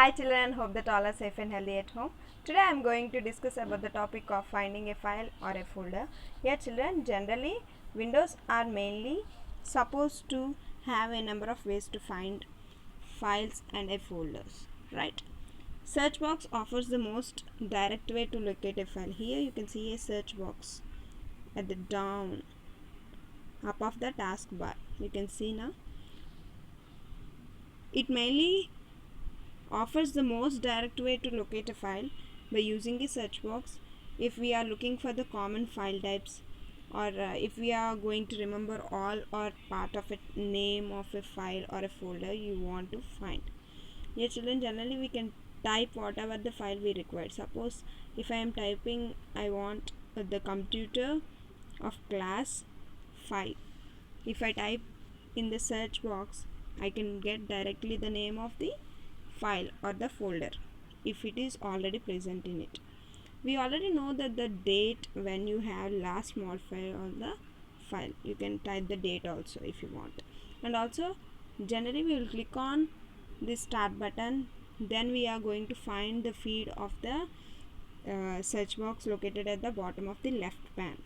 Hi children, hope that all are safe and healthy at home. Today I am going to discuss about the topic of finding a file or a folder. Here children, generally Windows are mainly supposed to have a number of ways to find files and a folders, right? Search box offers the most direct way to locate a file. Here you can see a search box at the down up of the taskbar. You can see now. It mainly offers the most direct way to locate a file by using a search box if we are looking for the common file types, or if we are going to remember all or part of a name of a file or a folder you want to find. Here children, generally we can type whatever the file we require. Suppose if I am typing I want the computer of class 5. If I type in the search box, I can get directly the name of the file or the folder if it is already present in it. We already know that the date when you have last modified on the file. You can type the date also if you want. And also generally we will click on the start button, then we are going to find the feed of the search box located at the bottom of the left pane.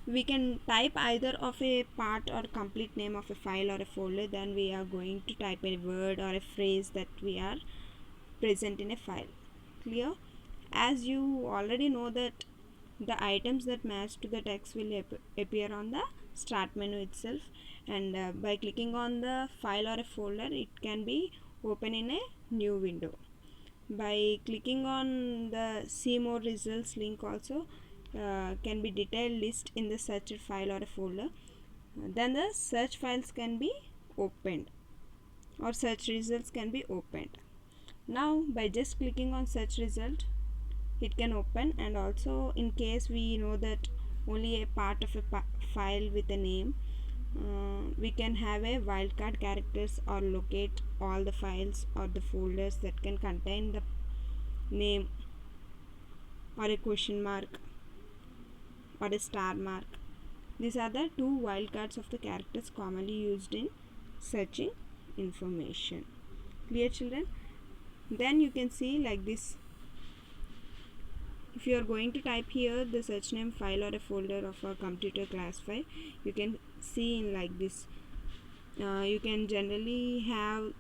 We can type either of a part or complete name of a file or a folder, then we are going to type a word or a phrase that we are present in a file. Clear? As you already know that the items that match to the text will appear on the start menu itself, and by clicking on the file or a folder it can be open in a new window. By clicking on the see more results link also can be detailed list in the searched file or a folder. Then the search files can be opened or search results can be opened. Now by just clicking on search result it can open, and also in case we know that only a part of a file with a name, we can have a wildcard characters or locate all the files or the folders that can contain the name or a question mark or a star mark. These are the two wildcards of the characters commonly used in searching information. Clear children? Then you can see like this. If you are going to type here the search name file or a folder of a computer class 5, you can see in like this. You can generally have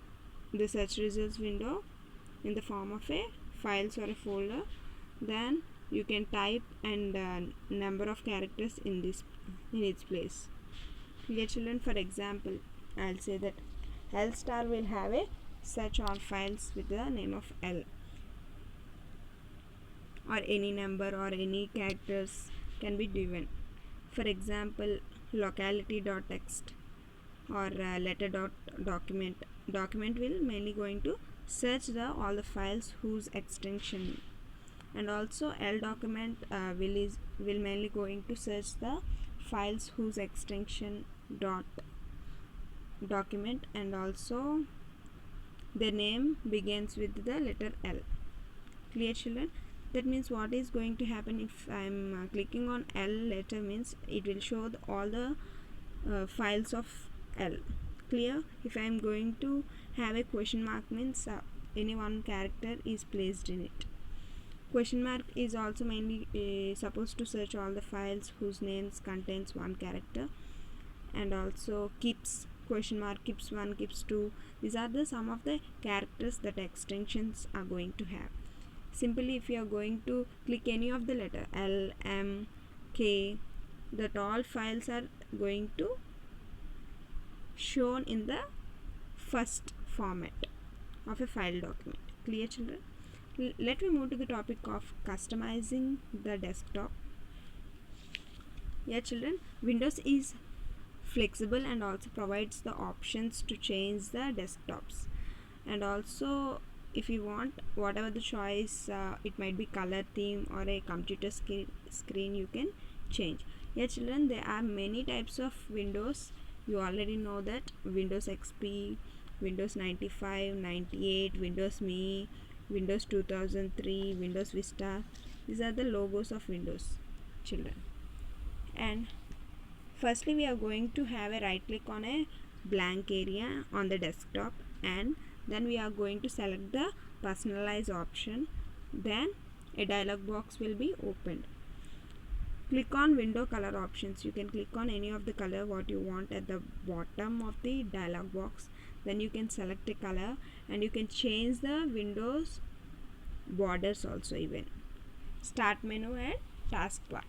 the search results window in the form of a files or a folder. Then you can type and number of characters in its place. Clear children? For example, I'll say that L star will have a search all files with the name of L, or any number or any characters can be given. For example, locality.txt or letter.document. Document will mainly going to search all the files whose extension, and also L document will mainly going to search the files whose extension document, and also the name begins with the letter L. Clear children? That means what is going to happen if I am clicking on L letter means it will show all the files of L. Clear? If I am going to have a question mark means any one character is placed in it. Question mark is also mainly supposed to search all the files whose names contains one character, and also keeps question mark, keeps 1, keeps 2. These are the some of the characters that extensions are going to have. Simply if you are going to click any of the letter L, M, K, that all files are going to shown in the first format of a file document. Clear children? Let me move to the topic of customizing the desktop. Yeah children, Windows is flexible and also provides the options to change the desktops, and also if you want whatever the choice, it might be color, theme or a computer screen you can change. Yeah children, there are many types of Windows. You already know that Windows XP, Windows 95, 98, Windows Me, Windows 2003, Windows Vista. These are the logos of Windows children. And firstly we are going to have a right click on a blank area on the desktop, and Then we are going to select the personalize option. Then a dialog box will be opened. Click on window color options. You can click on any of the color what you want at the bottom of the dialog box. Then you can select a color and you can change the windows borders also even. Start menu and taskbar.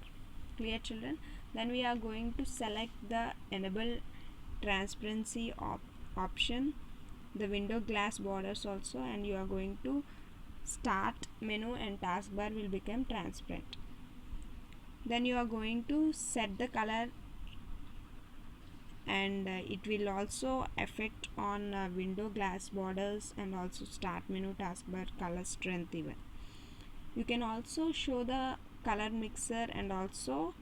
Clear, children? Then we are going to select the enable transparency option, the window glass borders also, and you are going to start menu and taskbar will become transparent. Then you are going to set the color, and it will also affect on window glass borders and also start menu taskbar color strength even. You can also show the color mixer and also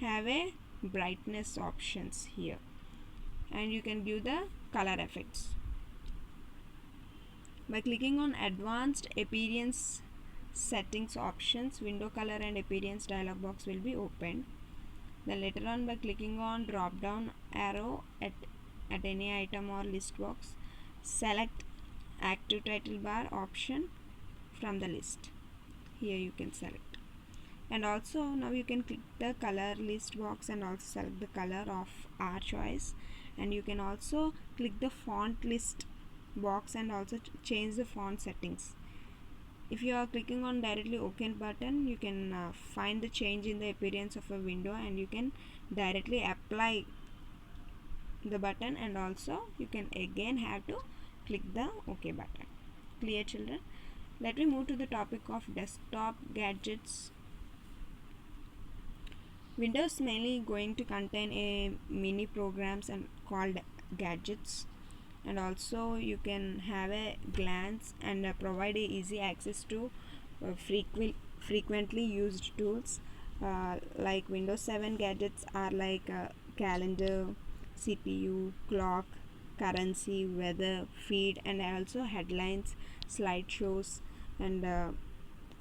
have a brightness options here, and you can give the color effects by clicking on advanced appearance settings options. Window color and appearance dialog box will be opened. Then later on, by clicking on drop down arrow at any item or list box, select active title bar option from the list. Here you can select, and also now you can click the color list box and also select the color of our choice, and you can also click the font list box and also change the font settings. If you are clicking on directly OK button, you can find the change in the appearance of a window, and you can directly apply the button, and also you can again have to click the OK button. Clear, children? Let me move to the topic of desktop gadgets. Windows mainly going to contain a mini programs and called gadgets, and also you can have a glance and provide a easy access to frequently used tools like Windows 7 gadgets are like calendar, CPU, clock, currency, weather, feed, and also headlines, slideshows, and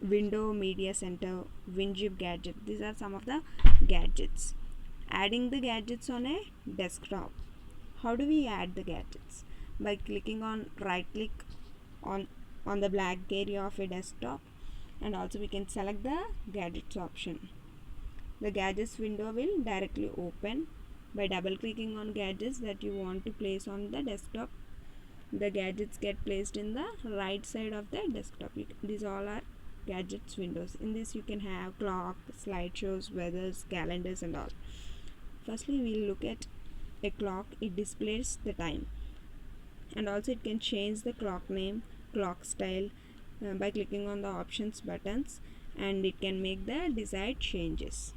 window media center, WinZip gadget. These are some of the gadgets. Adding the gadgets on a desktop. How do we add the gadgets? By clicking on right click on the black area of a desktop, and also we can select the gadgets option. The gadgets window will directly open. By double clicking on gadgets that you want to place on the desktop, the gadgets get placed in the right side of the desktop. These all are gadgets windows. In this you can have clock, slideshows, weathers, calendars, and all. Firstly, we'll look at a clock. It displays the time, and also it can change the clock name, clock style by clicking on the options buttons, and it can make the desired changes.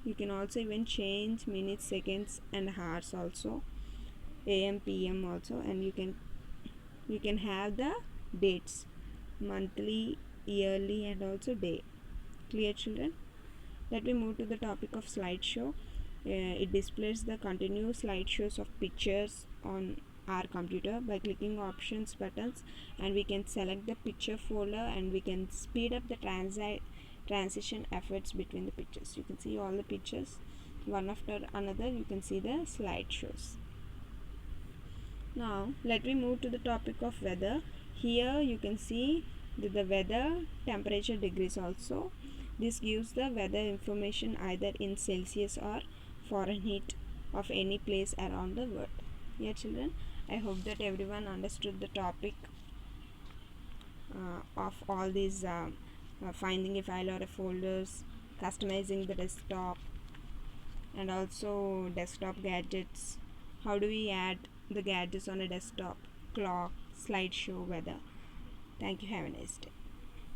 You can also even change minutes, seconds, and hours also, AM, PM also, and you can have the dates, monthly, yearly, and also day. Clear, children? Let me move to the topic of slideshow. It displays the continuous slideshows of pictures on our computer by clicking options buttons, and we can select the picture folder, and we can speed up the transition efforts between the pictures. You can see all the pictures one after another. You can see the slideshows. Now let me move to the topic of weather. Here you can see the weather temperature degrees also. This gives the weather information either in Celsius or Fahrenheit of any place around the world. Yeah, children, I hope that everyone understood the topic of all these finding a file or a folders, customizing the desktop, and also desktop gadgets. How do we add the gadgets on a desktop, clock, slideshow, weather. Thank you. Have a nice day.